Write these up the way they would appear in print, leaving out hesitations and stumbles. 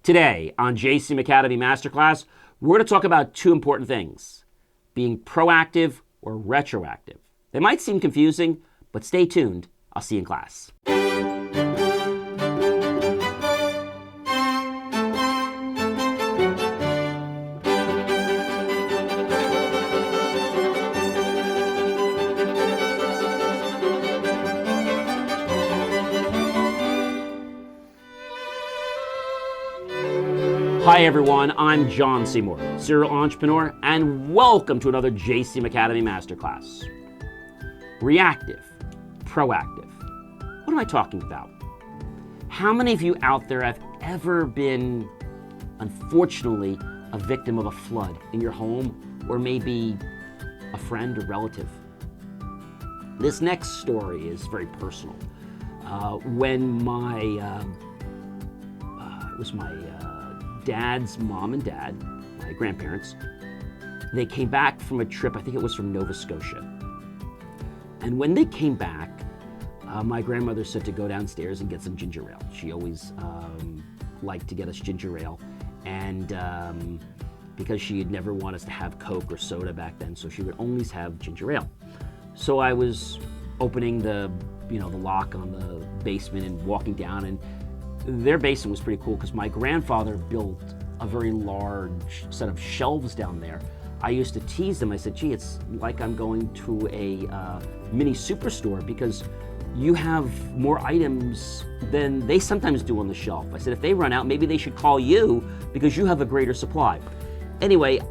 Today on JCM Academy Master Class, we're going to talk about two important things: being proactive or retroactive. They might seem confusing, but stay tuned. I'll see you in class. Hi everyone, I'm John Seymour, serial entrepreneur, and welcome to another JCM Academy Masterclass. Reactive, proactive. What am I talking about? How many of you out there have ever been, unfortunately, a victim of a flood in your home, or maybe a friend or relative? This next story is very personal. When it was my dad's mom and dad, my grandparents, they came back from a trip, I think it was from Nova Scotia. And when they came back, my grandmother said to go downstairs and get some ginger ale. She always liked to get us ginger ale, and because she had never wanted us to have Coke or soda back then, so she would always have ginger ale. So I was opening the lock on the basement and walking down, and their basement was pretty cool because my grandfather built a very large set of shelves down there. I used to tease them. I said, gee, it's like I'm going to a mini superstore because you have more items than they sometimes do on the shelf. I said, if they run out, maybe they should call you because you have a greater supply. Anyway,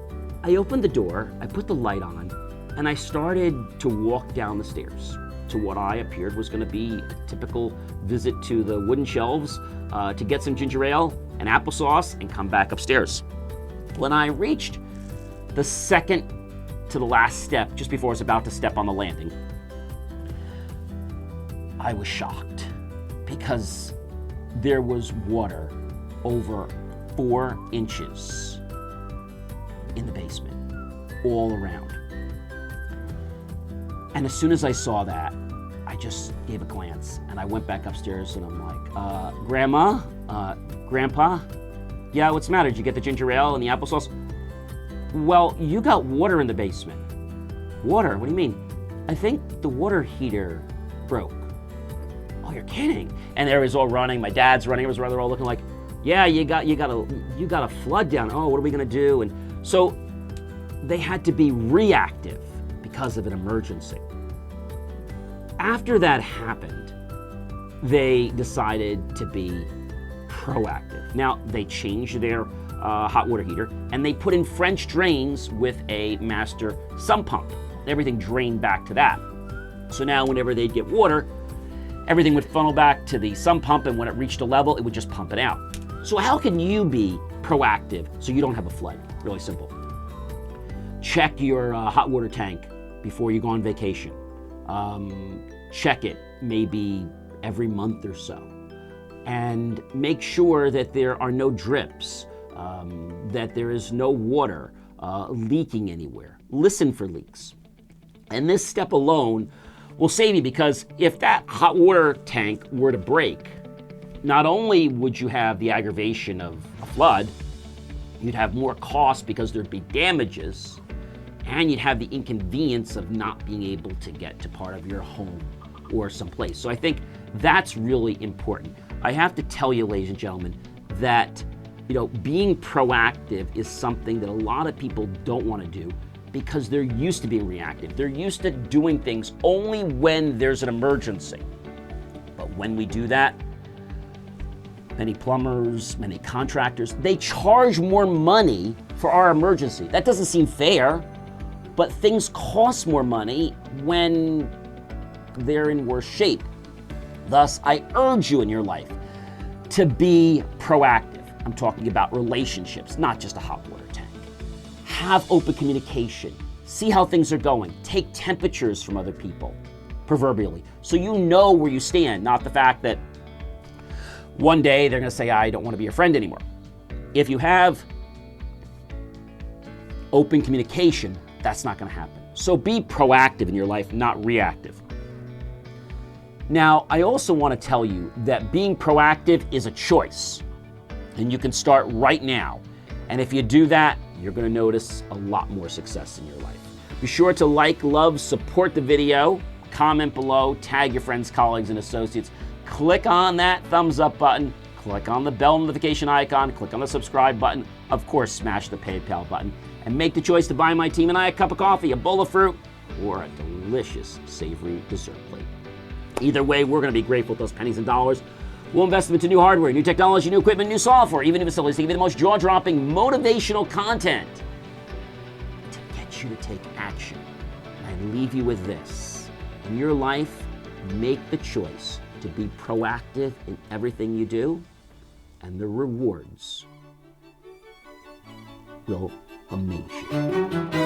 I opened the door, I put the light on, and I started to walk down the stairs to what I appeared was going to be a typical visit to the wooden shelves to get some ginger ale and applesauce and come back upstairs. When I reached the second to the last step, just before I was about to step on the landing, I was shocked because there was water over 4 inches in the basement, all around. And as soon as I saw that, I just gave a glance and I went back upstairs and I'm like, Grandma, Grandpa, yeah, what's the matter? Did you get the ginger ale and the applesauce? Well, you got water in the basement. Water? What do you mean? I think the water heater broke. Oh, you're kidding. And there was all running, my dad's running, they're all looking like, yeah, you got a flood down. Oh, what are we gonna do? And so they had to be reactive because of an emergency. After that happened, they decided to be proactive. Now, they changed their hot water heater and they put in French drains with a master sump pump. Everything drained back to that. So now whenever they'd get water, everything would funnel back to the sump pump, and when it reached a level, it would just pump it out. So how can you be proactive so you don't have a flood? Really simple. Check your hot water tank before you go on vacation. Check it maybe every month or so. And make sure that there are no drips, that there is no water leaking anywhere. Listen for leaks. And this step alone will save you, because if that hot water tank were to break, not only would you have the aggravation of a flood, you'd have more costs because there'd be damages, and you'd have the inconvenience of not being able to get to part of your home or someplace. So I think that's really important. I have to tell you, ladies and gentlemen, that being proactive is something that a lot of people don't want to do because they're used to being reactive. They're used to doing things only when there's an emergency. But when we do that, many plumbers, many contractors, they charge more money for our emergency. That doesn't seem fair. But things cost more money when they're in worse shape. Thus, I urge you in your life to be proactive. I'm talking about relationships, not just a hot water tank. Have open communication. See how things are going. Take temperatures from other people, proverbially, so you know where you stand, not the fact that one day they're going to say, I don't want to be your friend anymore. If you have open communication, that's not going to happen. So be proactive in your life, not reactive. Now, I also want to tell you that being proactive is a choice. And you can start right now. And if you do that, you're going to notice a lot more success in your life. Be sure to like, love, support the video, comment below, tag your friends, colleagues, and associates. Click on that thumbs up button, click on the bell notification icon, click on the subscribe button, of course, smash the PayPal button, and make the choice to buy my team and I a cup of coffee, a bowl of fruit, or a delicious savory dessert plate. Either way, we're going to be grateful with those pennies and dollars. We'll invest them into new hardware, new technology, new equipment, new software, even new facilities to give you the most jaw-dropping, motivational content to get you to take action. And I leave you with this. In your life, make the choice to be proactive in everything you do, and the rewards will amaze you.